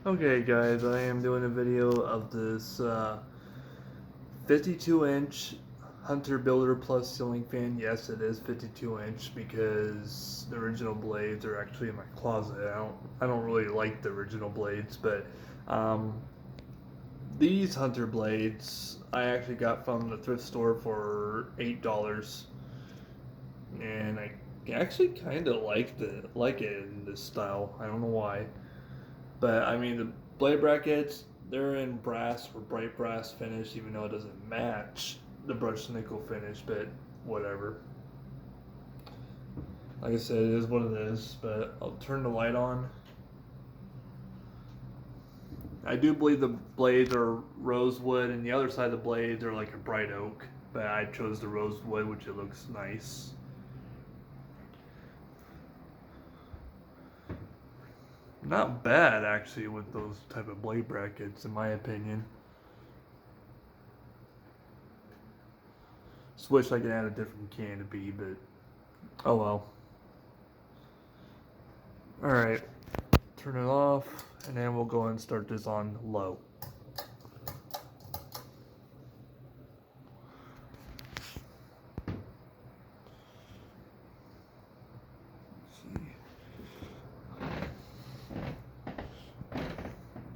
Okay guys, I am doing a video of this 52-inch Hunter Builder Plus ceiling fan. Yes, it is 52-inch because the original blades are actually in my closet. I don't really like the original blades, but um, these Hunter blades I actually got from the thrift store for $8, and I actually kind of like it in this style. I don't know why. But I mean, the blade brackets, they're in brass or bright brass finish, even though it doesn't match the brushed nickel finish, but whatever. Like I said, it is what it is, but I'll turn the light on. I do believe the blades are rosewood, and the other side of the blades are like a bright oak, but I chose the rosewood, which it looks nice. Not bad, actually, with those type of blade brackets, in my opinion. Just wish I could add a different canopy, but oh well. Alright, turn it off, and then we'll go and start this on low. Let's see.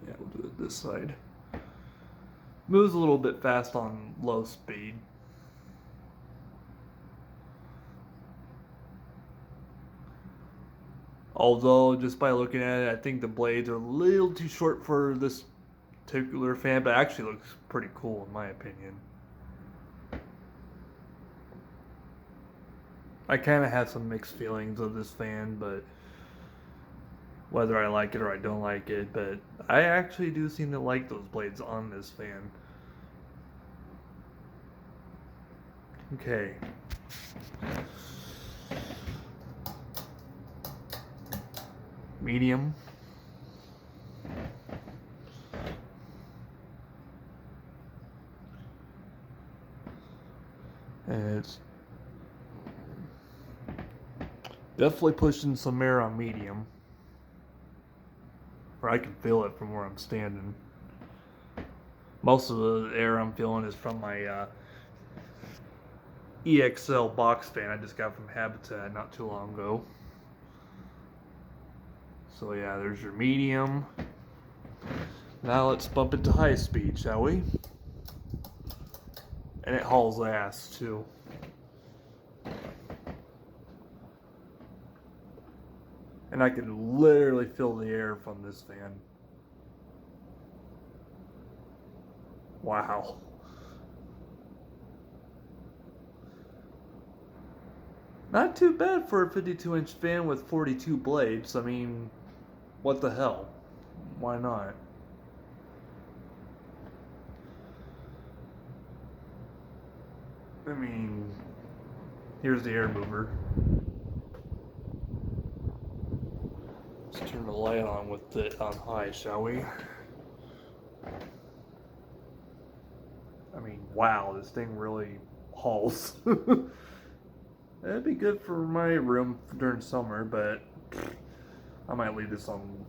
Yeah, we'll do it this side. Moves a little bit fast on low speed. Although, just by looking at it, I think the blades are a little too short for this particular fan, but it actually looks pretty cool in my opinion. I kind of have some mixed feelings of this fan, but whether I like it or I don't like it, but I actually do seem to like those blades on this fan. Okay. Medium. And it's definitely pushing some air on medium. Or I can feel it from where I'm standing. Most of the air I'm feeling is from my EXL box fan I just got from Habitat not too long ago. So yeah, there's your medium. Now let's bump it to high speed, shall we? And it hauls ass too. And I can literally feel the air from this fan. Wow. Not too bad for a 52-inch fan with 42 blades. I mean, what the hell? Why not? I mean, here's the air mover. Let's turn the light on with it on high, shall we? I mean, wow, this thing really hauls. That'd be good for my room during summer, but I might leave this on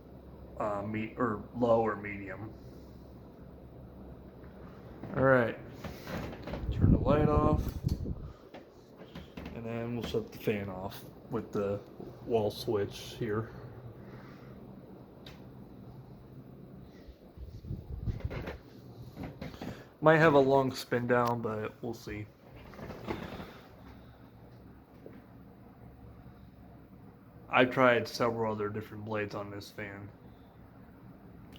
low or medium. All right, turn the light off, and then we'll shut the fan off with the wall switch here. Might have a long spin down, but we'll see. I've tried several other different blades on this fan.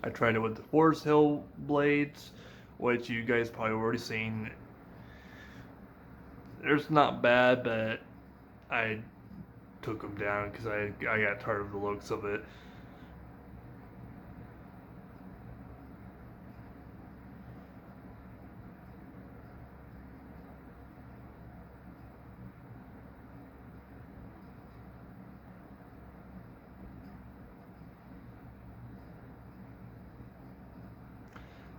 I tried it with the Forest Hill blades, which you guys probably already seen. It's not bad, but I took them down because I got tired of the looks of it.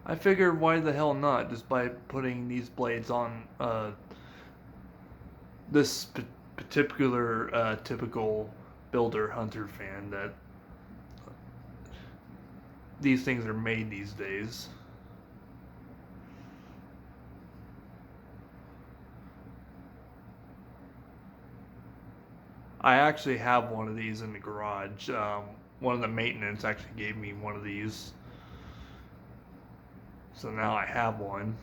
I figured why the hell not, just by putting these blades on this particular typical builder hunter fan, that these things are made these days. I actually have one of these in the garage. One of the maintenance actually gave me one of these. So now I have one.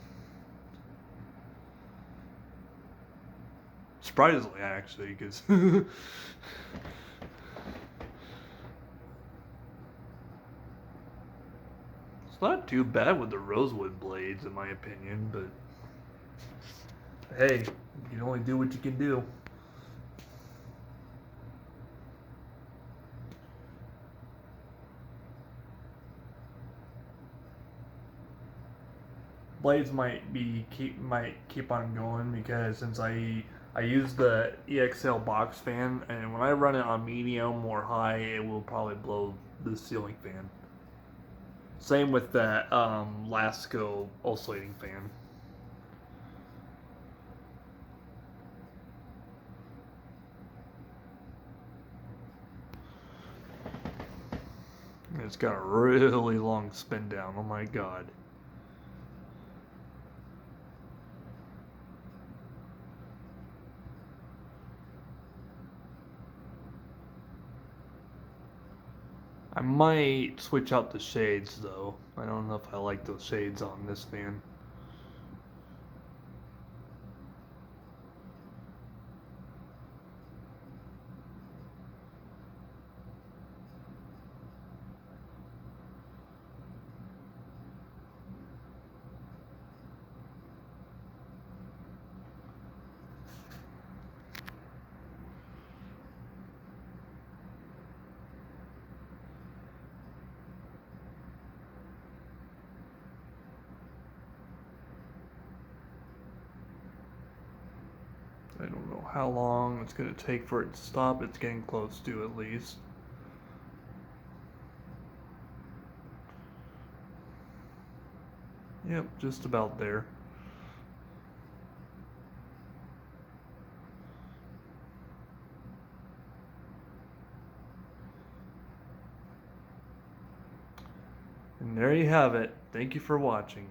Surprisingly, actually, because it's not too bad with the rosewood blades, in my opinion, but hey, you can only do what you can do. Blades might keep on going because since I use the EXL box fan, and when I run it on medium or high, it will probably blow the ceiling fan. Same with that Lasco oscillating fan. It's got a really long spin down. Oh my god. I might switch out the shades though. I don't know if I like those shades on this fan. I don't know how long it's going to take for it to stop. It's getting close to at least. Yep, just about there. And there you have it. Thank you for watching.